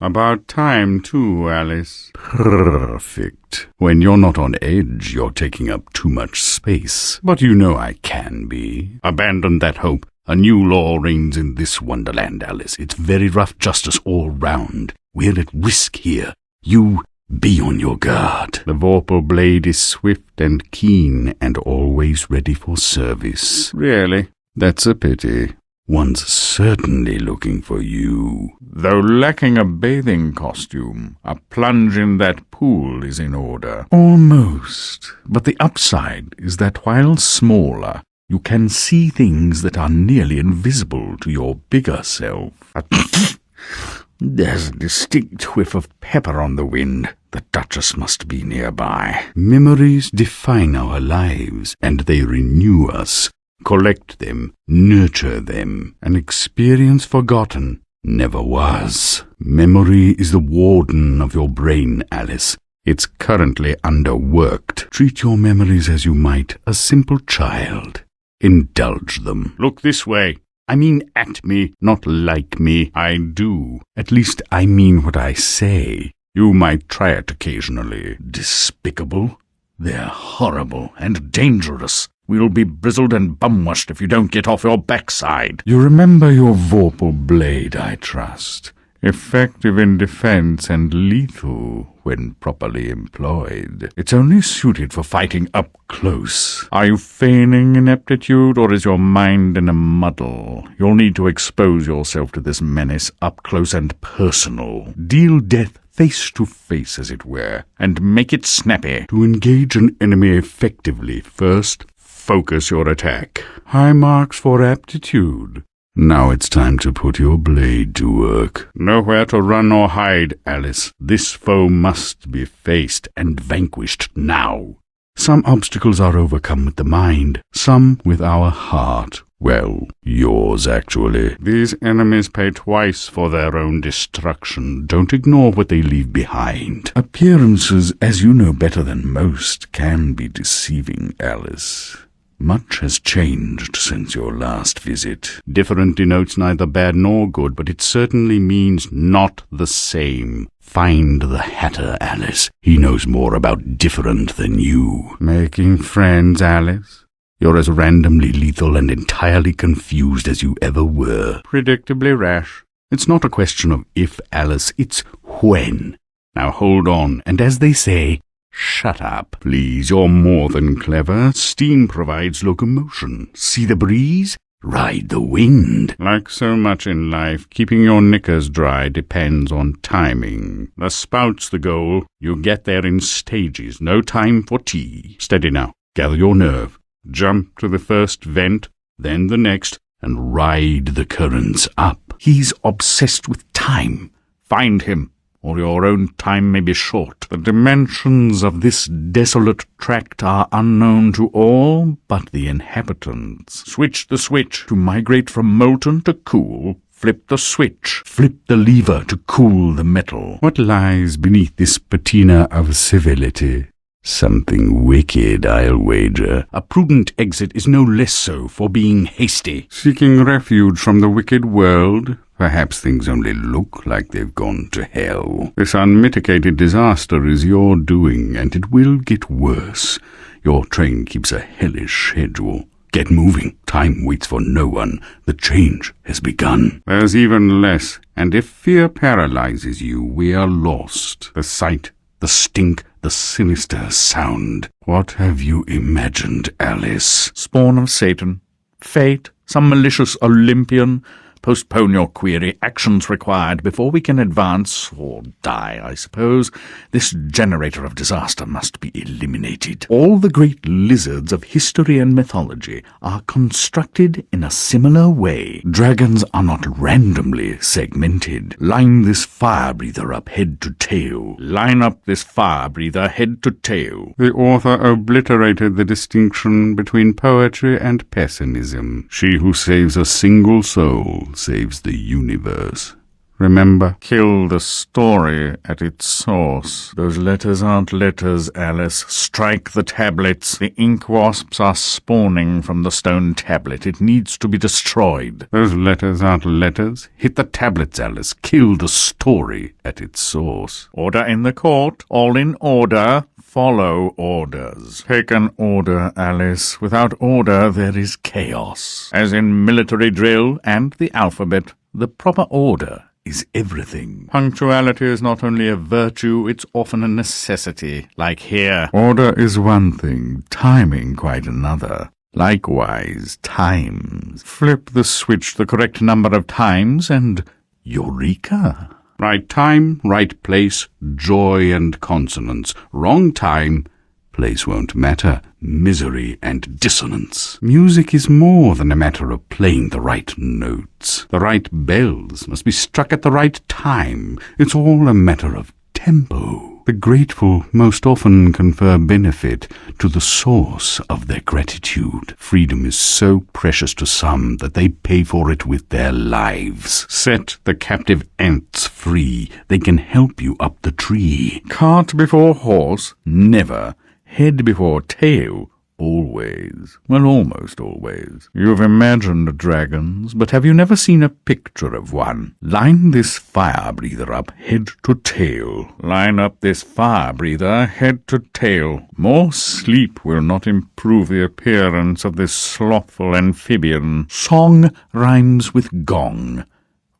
About time, too, Alice. Perfect. When you're not on edge, you're taking up too much space. But you know I can be. Abandon that hope. A new law reigns in this wonderland, Alice. It's very rough justice all round. We're at risk here. You be on your guard. The Vorpal blade is swift and keen and always ready for service. Really? That's a pity. One's certainly looking for you. Though lacking a bathing costume, a plunge in that pool is in order. Almost. But the upside is that while smaller, you can see things that are nearly invisible to your bigger self. There's a distinct whiff of pepper on the wind. The Duchess must be nearby. Memories define our lives, and they renew us. Collect them, nurture them. An experience forgotten never was. Memory is the warden of your brain, Alice. It's currently underworked. Treat your memories as you might a simple child. Indulge them. Look this way. I mean at me, not like me. I do. At least I mean what I say. You might try it occasionally. Despicable? They're horrible and dangerous. We'll be brizzled and bum-washed if you don't get off your backside. You remember your Vorpal blade, I trust. Effective in defense and lethal when properly employed. It's only suited for fighting up close. Are you feigning ineptitude, or is your mind in a muddle? You'll need to expose yourself to this menace up close and personal. Deal death face to face, as it were, and make it snappy. To engage an enemy effectively, first focus your attack. High marks for aptitude. Now it's time to put your blade to work. Nowhere to run or hide, Alice. This foe must be faced and vanquished now. Some obstacles are overcome with the mind, some with our heart. Well, yours, actually. These enemies pay twice for their own destruction. Don't ignore what they leave behind. Appearances, as you know better than most, can be deceiving, Alice. Much has changed since your last visit. Different denotes neither bad nor good, but it certainly means not the same. Find the Hatter, Alice. He knows more about different than you. Making friends, Alice? You're as randomly lethal and entirely confused as you ever were. Predictably rash. It's not a question of if, Alice, it's when. Now hold on, and as they say, shut up, please. You're more than clever. Steam provides locomotion. See the breeze? Ride the wind. Like so much in life, keeping your knickers dry depends on timing. The spout's the goal. You get there in stages. No time for tea. Steady now. Gather your nerve. Jump to the first vent, then the next, and ride the currents up. He's obsessed with time. Find him, or your own time may be short. The dimensions of this desolate tract are unknown to all but the inhabitants. Switch the switch to migrate from molten to cool. Flip the switch. Flip the lever to cool the metal. What lies beneath this patina of civility? Something wicked, I'll wager. A prudent exit is no less so for being hasty. Seeking refuge from the wicked world? Perhaps things only look like they've gone to hell. This unmitigated disaster is your doing, and it will get worse. Your train keeps a hellish schedule. Get moving. Time waits for no one. The change has begun. There's even less, and if fear paralyzes you, we are lost. The sight, the stink, the sinister sound. What have you imagined, Alice? Spawn of Satan. Fate? Some malicious Olympian? Postpone your query. Actions required before we can advance, or die, I suppose. This generator of disaster must be eliminated. All the great lizards of history and mythology are constructed in a similar way. Dragons are not randomly segmented. Line this fire breather up head to tail. Line up this fire breather head to tail. The author obliterated the distinction between poetry and pessimism. She who saves a single soul saves the universe. Remember, kill the story at its source. Those letters aren't letters, Alice. Strike the tablets. The ink wasps are spawning from the stone tablet. It needs to be destroyed. Those letters aren't letters. Hit the tablets, Alice. Kill the story at its source. Order in the court. All in order. Follow orders. Take an order, Alice. Without order, there is chaos. As in military drill and the alphabet, the proper order is everything. Punctuality is not only a virtue, it's often a necessity. Like here. Order is one thing, timing quite another. Likewise, times. Flip the switch the correct number of times and eureka! Right time, right place, joy and consonance. Wrong time, place won't matter, misery and dissonance. Music is more than a matter of playing the right notes. The right bells must be struck at the right time. It's all a matter of tempo. The grateful most often confer benefit to the source of their gratitude. Freedom is so precious to some that they pay for it with their lives. Set the captive ants free. They can help you up the tree. Cart before horse, never. Head before tail, always. Well, almost always. You've imagined dragons, but have you never seen a picture of one? Line this fire breather up head to tail. Line up this fire breather head to tail. More sleep will not improve the appearance of this slothful amphibian. Song rhymes with gong.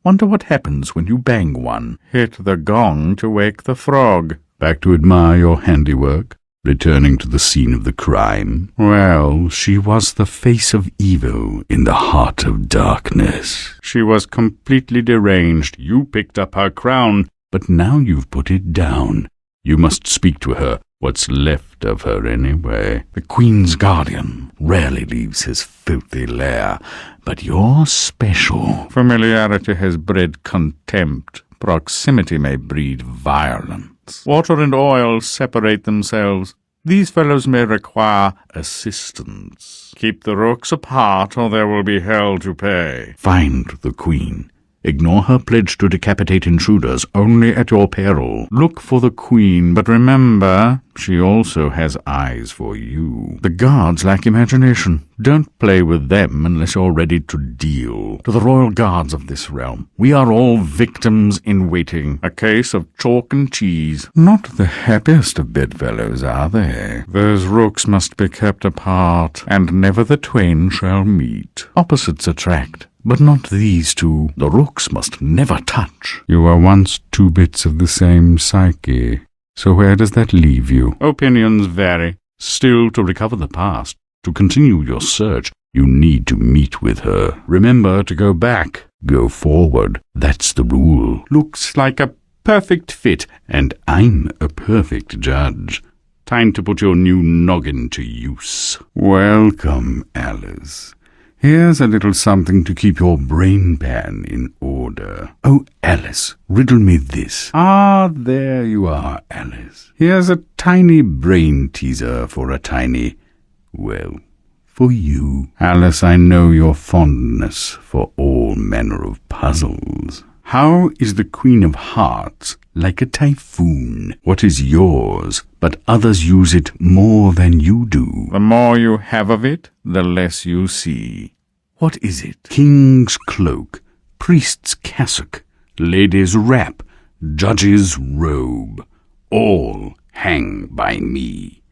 Wonder what happens when you bang one. Hit the gong to wake the frog. Back to admire your handiwork? Returning to the scene of the crime. Well, she was the face of evil in the heart of darkness. She was completely deranged. You picked up her crown, but now you've put it down. You must speak to her. What's left of her, anyway? The Queen's guardian rarely leaves his filthy lair, but you're special. Familiarity has bred contempt. Proximity may breed violence. Water and oil separate themselves. These fellows may require assistance. Keep the rooks apart, or there will be hell to pay. Find the Queen. Ignore her pledge to decapitate intruders only at your peril. Look for the Queen, but remember, she also has eyes for you. The guards lack imagination. Don't play with them unless you're ready to deal. To the royal guards of this realm, we are all victims in waiting. A case of chalk and cheese. Not the happiest of bedfellows, are they? Those rooks must be kept apart, and never the twain shall meet. Opposites attract. But not these two. The rooks must never touch. You were once two bits of the same psyche. So where does that leave you? Opinions vary. Still, to recover the past, to continue your search, you need to meet with her. Remember to go back. Go forward. That's the rule. Looks like a perfect fit, and I'm a perfect judge. Time to put your new noggin to use. Welcome, Alice. Here's a little something to keep your brain pan in order. Oh, Alice, riddle me this. Ah, there you are, Alice. Here's a tiny brain teaser for a tiny, well, for you. Alice, I know your fondness for all manner of puzzles. How is the Queen of Hearts like a typhoon? What is yours, but others use it more than you do? The more you have of it, the less you see. What is it? King's cloak, priest's cassock, lady's wrap, judge's robe, all hang by me.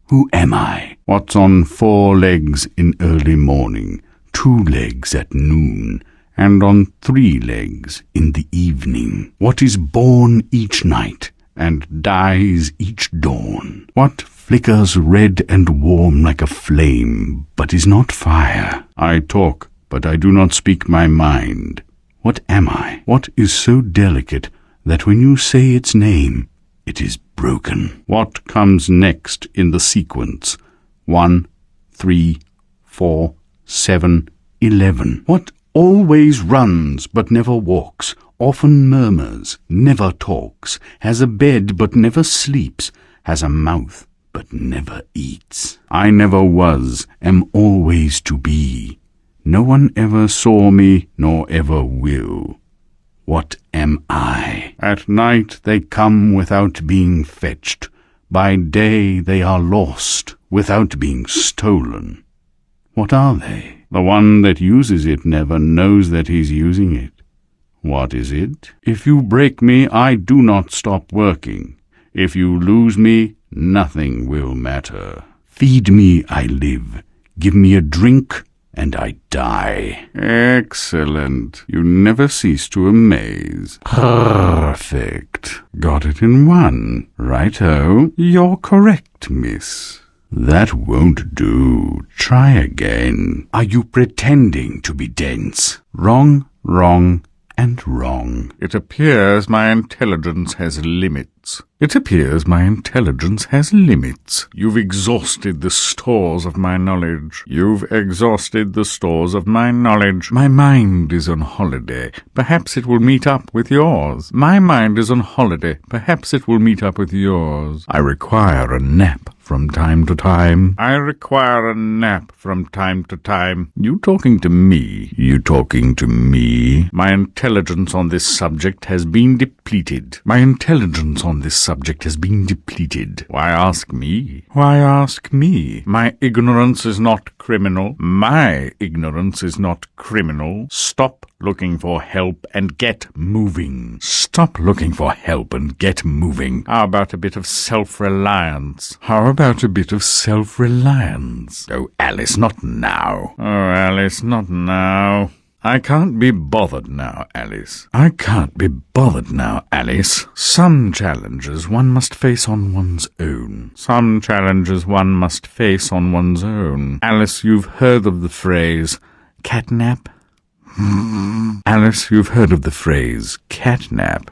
Who am I? What's on 4 legs in early morning, 2 legs at noon, and on 3 legs in the evening? What is born each night, and dies each dawn? What flickers red and warm like a flame, but is not fire? I talk, but I do not speak my mind. What am I? What is so delicate that when you say its name, it is broken? What comes next in the sequence? 1, 3, 4, 7, 11. What always runs but never walks, often murmurs, never talks, has a bed but never sleeps, has a mouth but never eats? I never was, am always to be. No one ever saw me, nor ever will. What am I? At night they come without being fetched. By day they are lost without being stolen. What are they? The one that uses it never knows that he's using it. What is it? If you break me, I do not stop working. If you lose me, nothing will matter. Feed me, I live. Give me a drink, and I die. Excellent. You never cease to amaze. Perfect. Got it in one. Righto. You're correct, miss. That won't do. Try again. Are you pretending to be dense? Wrong, wrong, and wrong. It appears my intelligence has limits. It appears my intelligence has limits. You've exhausted the stores of my knowledge. You've exhausted the stores of my knowledge. My mind is on holiday. Perhaps it will meet up with yours. My mind is on holiday. Perhaps it will meet up with yours. I require a nap from time to time. I require a nap from time to time. You talking to me? You talking to me? My intelligence on this subject has been depleted. My intelligence on this subject has been depleted. Why ask me? Why ask me? My ignorance is not criminal. My ignorance is not criminal. Stop looking for help and get moving. Stop looking for help and get moving. How about a bit of self-reliance? How about a bit of self-reliance? Oh, Alice, not now. Oh, Alice, not now. I can't be bothered now, Alice. I can't be bothered now, Alice. Some challenges one must face on one's own. Some challenges one must face on one's own. Alice, you've heard of the phrase catnap? Alice, you've heard of the phrase catnap?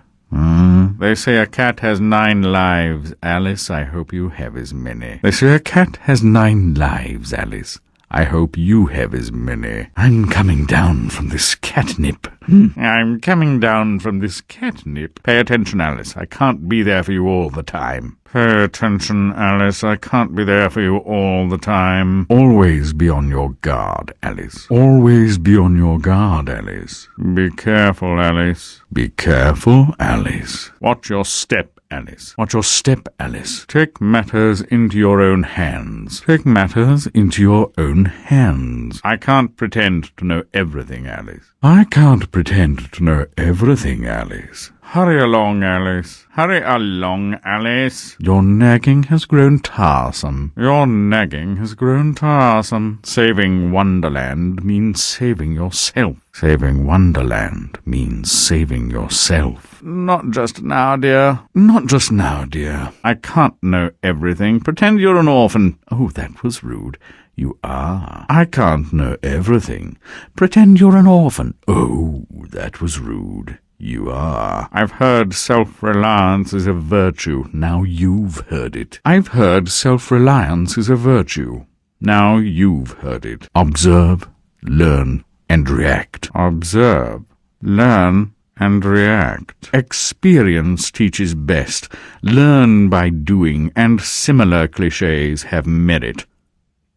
They say a cat has 9 lives. Alice, I hope you have as many. They say a cat has 9 lives, Alice. I hope you have as many. I'm coming down from this catnip. I'm coming down from this catnip. Pay attention, Alice. I can't be there for you all the time. Pay attention, Alice. I can't be there for you all the time. Always be on your guard, Alice. Always be on your guard, Alice. Be careful, Alice. Be careful, Alice. Watch your step, Alice. Watch your step, Alice. Take matters into your own hands. Take matters into your own hands. I can't pretend to know everything, Alice. I can't pretend to know everything, Alice. Hurry along, Alice. Hurry along, Alice. Your nagging has grown tiresome. Your nagging has grown tiresome. Saving Wonderland means saving yourself. Saving Wonderland means saving yourself. Not just now, dear. Not just now, dear. I can't know everything. Pretend you're an orphan. Oh, that was rude. You are. I can't know everything. Pretend you're an orphan. Oh, that was rude. You are. I've heard self-reliance is a virtue. Now you've heard it. I've heard self-reliance is a virtue. Now you've heard it. Observe, learn, and react. Observe, learn, and react. Experience teaches best. Learn by doing, and similar clichés have merit.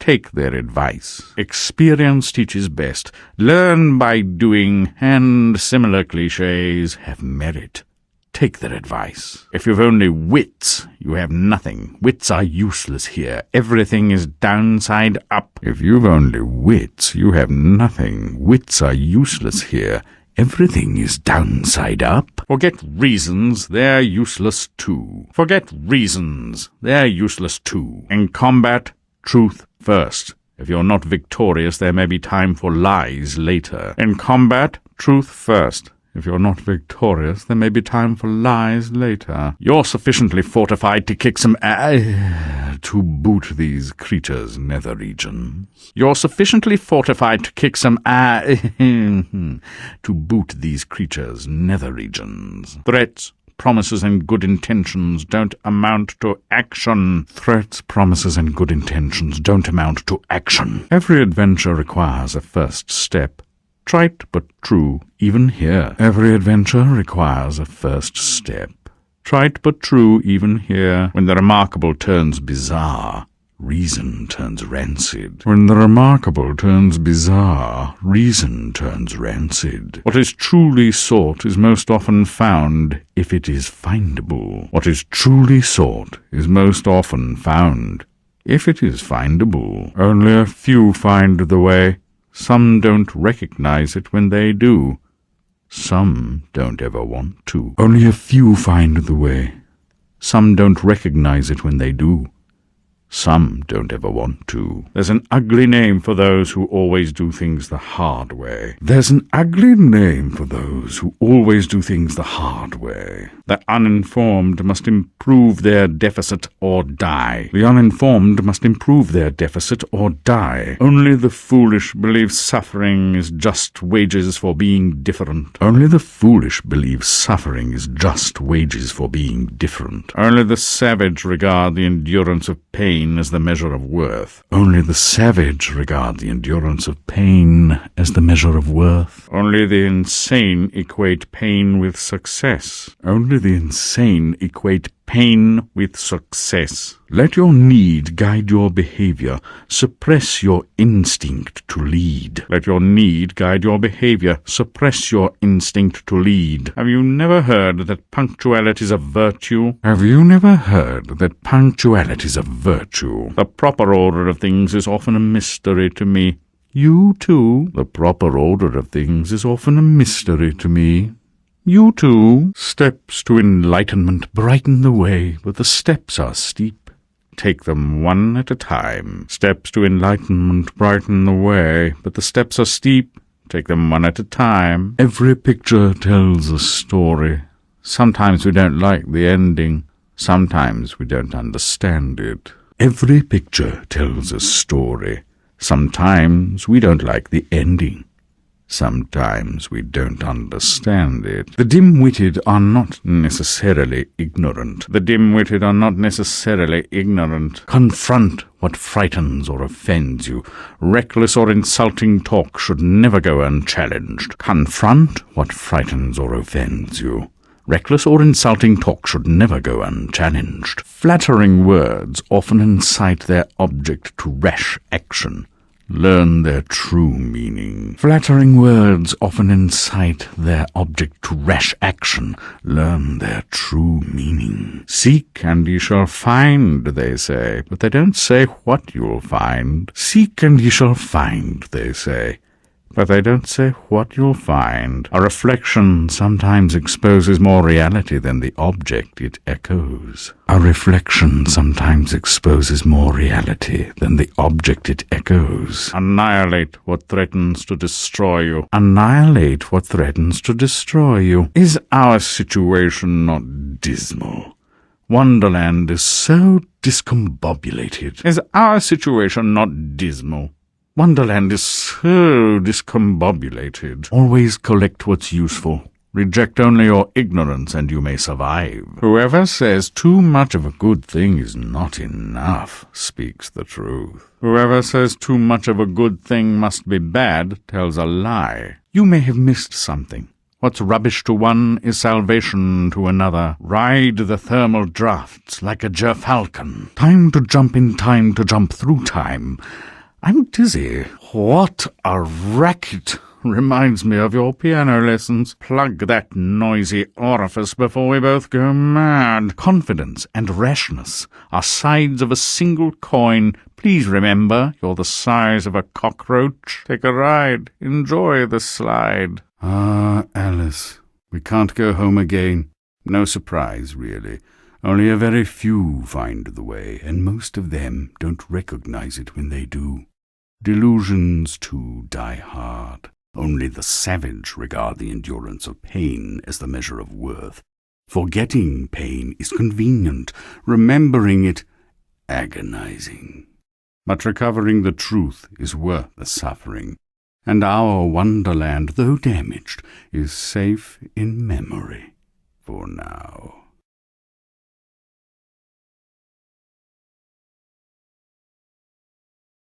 Take their advice. Experience teaches best. Learn by doing, and similar clichés have merit. Take their advice. If you've only wits, you have nothing. Wits are useless here. Everything is downside up. If you've only wits, you have nothing. Wits are useless here. Everything is downside up. Forget reasons, they're useless too. Forget reasons, they're useless too. In combat, truth first. If you're not victorious, there may be time for lies later. In combat, truth first. If you're not victorious, there may be time for lies later. You're sufficiently fortified to kick some to boot these creatures' nether regions. You're sufficiently fortified to kick some to boot these creatures' nether regions. Threats, promises, and good intentions don't amount to action. Threats, promises, and good intentions don't amount to action. Every adventure requires a first step. Trite but true, even here. Every adventure requires a first step. Trite but true, even here. When the remarkable turns bizarre, reason turns rancid. When the remarkable turns bizarre, reason turns rancid. What is truly sought is most often found if it is findable. What is truly sought is most often found if it is findable. Only a few find the way. Some don't recognize it when they do. Some don't ever want to. Only a few find the way. Some don't recognize it when they do. Some don't ever want to. There's an ugly name for those who always do things the hard way. There's an ugly name for those who always do things the hard way. The uninformed must improve their deficit or die. The uninformed must improve their deficit or die. Only the foolish believe suffering is just wages for being different. Only the foolish believe suffering is just wages for being different. Only the savage regard the endurance of pain as the measure of worth. Only the savage regard the endurance of pain as the measure of worth. Only the insane equate pain with success. Only the insane equate pain with success. Let your need guide your behavior. Suppress your instinct to lead. Let your need guide your behavior. Suppress your instinct to lead. Have you never heard that punctuality is a virtue? Have you never heard that punctuality is a virtue? The proper order of things is often a mystery to me. You too. The proper order of things is often a mystery to me. You too. Steps to enlightenment brighten the way, but the steps are steep. Take them one at a time. Steps to enlightenment brighten the way, but the steps are steep. Take them one at a time. Every picture tells a story. Sometimes we don't like the ending. Sometimes we don't understand it. Every picture tells a story. Sometimes we don't like the ending. Sometimes we don't understand it. The dim-witted are not necessarily ignorant. The dim-witted are not necessarily ignorant. Confront what frightens or offends you. Reckless or insulting talk should never go unchallenged. Confront what frightens or offends you. Reckless or insulting talk should never go unchallenged. Flattering words often incite their object to rash action. Learn their true meaning. Flattering words often incite their object to rash action. Learn their true meaning. Seek and ye shall find, they say, but they don't say what you'll find. Seek and ye shall find, they say, but they don't say what you'll find. A reflection sometimes exposes more reality than the object it echoes. A reflection sometimes exposes more reality than the object it echoes. Annihilate what threatens to destroy you. Annihilate what threatens to destroy you. Is our situation not dismal? Wonderland is so discombobulated. Is our situation not dismal? Wonderland is so discombobulated. Always collect what's useful. Reject only your ignorance and you may survive. Whoever says too much of a good thing is not enough speaks the truth. Whoever says too much of a good thing must be bad tells a lie. You may have missed something. What's rubbish to one is salvation to another. Ride the thermal draughts like a gerfalcon. Time to jump in time to jump through time. I'm dizzy. What a racket! Reminds me of your piano lessons. Plug that noisy orifice before we both go mad. Confidence and rashness are sides of a single coin. Please remember, you're the size of a cockroach. Take a ride. Enjoy the slide. Ah, Alice, we can't go home again. No surprise, really. Only a very few find the way, and most of them don't recognize it when they do. Delusions, too, die hard. Only the savage regard the endurance of pain as the measure of worth. Forgetting pain is convenient, remembering it agonizing. But recovering the truth is worth the suffering, and our wonderland, though damaged, is safe in memory for now.